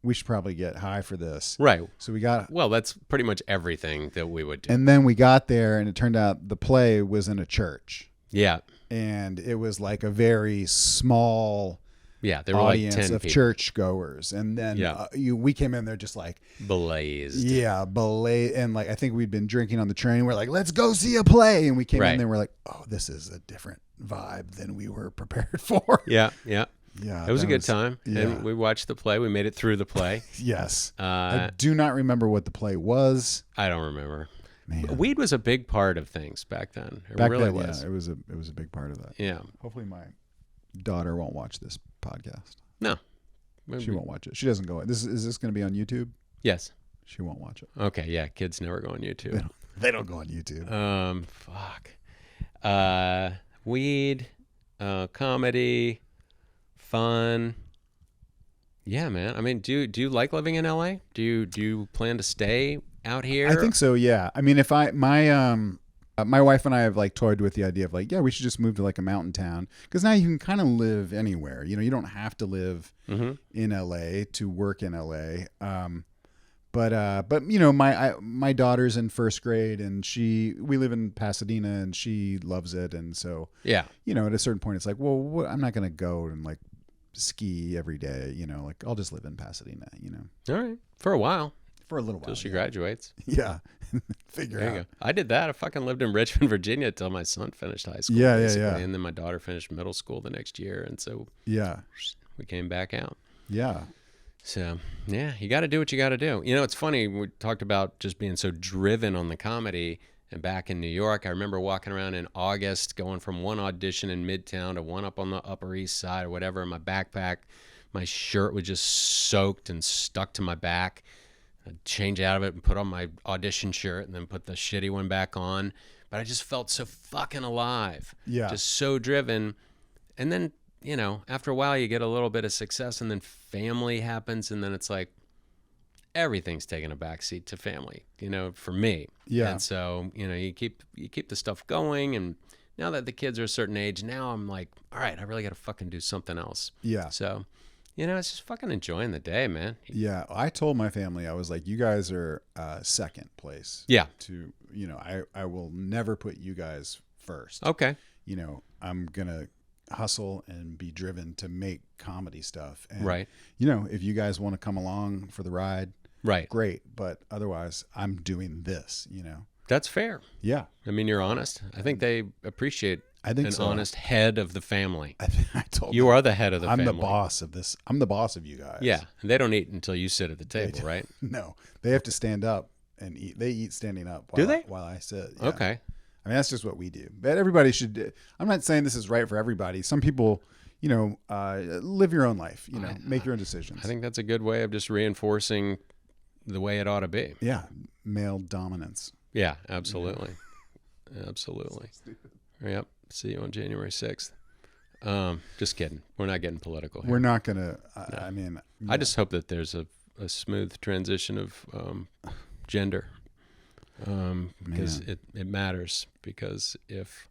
We should probably get high for this.
Right.
So we got...
Well, that's pretty much everything that we would do.
And then we got there, and it turned out the play was in a church.
Yeah.
And it was like a very small...
Yeah, there were like
audience
10
of
people.
church goers, and then we came in there just like
Blazed.
and like I think we'd been drinking on the train. We're like, let's go see a play, and we came in there. We're like, oh, this is a different vibe than we were prepared for.
Yeah.
Yeah,
It was a good time,
yeah.
and we watched the play. We made it through the play.
Yes, I do not remember what the play was.
I don't remember.
Man.
Weed was a big part of things back then. It
Back
really
then,
was.
yeah, it was a big part of that.
Yeah.
Hopefully, my daughter won't watch this podcast.
No.
She won't watch it. She doesn't go. Is this going to be on YouTube?
Yes.
She won't watch it.
Okay, yeah. Kids never go on YouTube.
They don't go on YouTube.
Fuck. Weed, comedy, fun. Yeah, man. I mean, do you like living in LA? Do you plan to stay out here?
I think so. Yeah. I mean, if my wife and I have like toyed with the idea of like, yeah, we should just move to like a mountain town, because now you can kind of live anywhere. You don't have to live in LA to work in LA. But my daughter's in first grade, and we live in Pasadena, and she loves it, and so at a certain point, it's like, well, I'm not gonna go and like ski every day. Like I'll just live in Pasadena.
All right, for a while.
For a little while.
Till she graduates.
Yeah. Figure
There
out.
you go. I did that. I fucking lived in Richmond, Virginia until my son finished high school.
Yeah.
And then my daughter finished middle school the next year. And so we came back out.
Yeah.
So, yeah, you got to do what you got to do. It's funny. We talked about just being so driven on the comedy. And back in New York, I remember walking around in August, going from one audition in Midtown to one up on the Upper East Side or whatever. In my backpack, my shirt was just soaked and stuck to my back. I'd change out of it and put on my audition shirt and then put the shitty one back on. But I just felt so fucking alive.
Yeah.
Just so driven. And then, after a while you get a little bit of success, and then family happens, and then it's like everything's taking a backseat to family, for me.
Yeah.
And so, you keep the stuff going, and now that the kids are a certain age, now I'm like, all right, I really got to fucking do something else.
Yeah.
So, it's just fucking enjoying the day, man.
Yeah. I told my family, I was like, you guys are second place.
Yeah.
I will never put you guys first.
Okay.
I'm going to hustle and be driven to make comedy stuff. And,
Right.
if you guys want to come along for the ride,
Right.
great. But otherwise, I'm doing this,
That's fair.
Yeah.
I mean, you're honest. I think they appreciate an
so.
honest head of the family.
I told
You
them,
are the head of the
I'm
family.
the boss of this. I'm the boss of you guys.
Yeah. And they don't eat until you sit at the table, right?
No, they have to stand up and eat. They eat standing up.
Do they?
While I sit. Yeah.
Okay.
I mean, that's just what we do. But everybody should. I'm not saying this is right for everybody. Some people, live your own life. Make your own decisions.
I think that's a good way of just reinforcing the way it ought to be.
Yeah, male dominance.
Yeah, absolutely. Absolutely. Yep. See you on January 6th. Just kidding. We're not getting political here.
We're not gonna.
No.
I mean,
I just hope that there's a smooth transition of gender, because it matters. Because if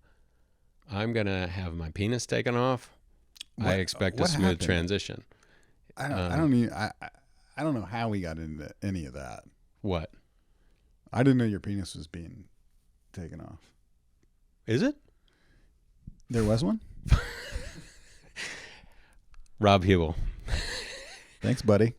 I'm gonna have my penis taken off, I expect a smooth
happened?
transition.
I don't know how we got into any of that.
What?
I didn't know your penis was being taken off.
Is it?
There was one?
Rob Huebel.
Thanks, buddy.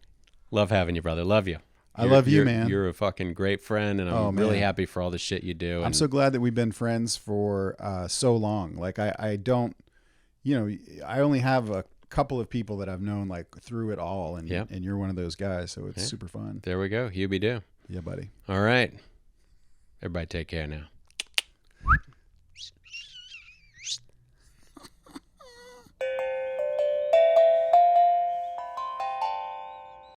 Love having you, brother. Love you.
I love you,
You're-
man.
You're a fucking great friend, and I'm
Oh,
really
man.
happy for all the shit you do.
I'm
and
so glad that we've been friends for so long. Like I don't, I only have a couple of people that I've known like through it all, and
Yep.
and you're one of those guys, so it's super fun.
There we go. Hubie do.
Yeah, buddy.
All right. Everybody take care now.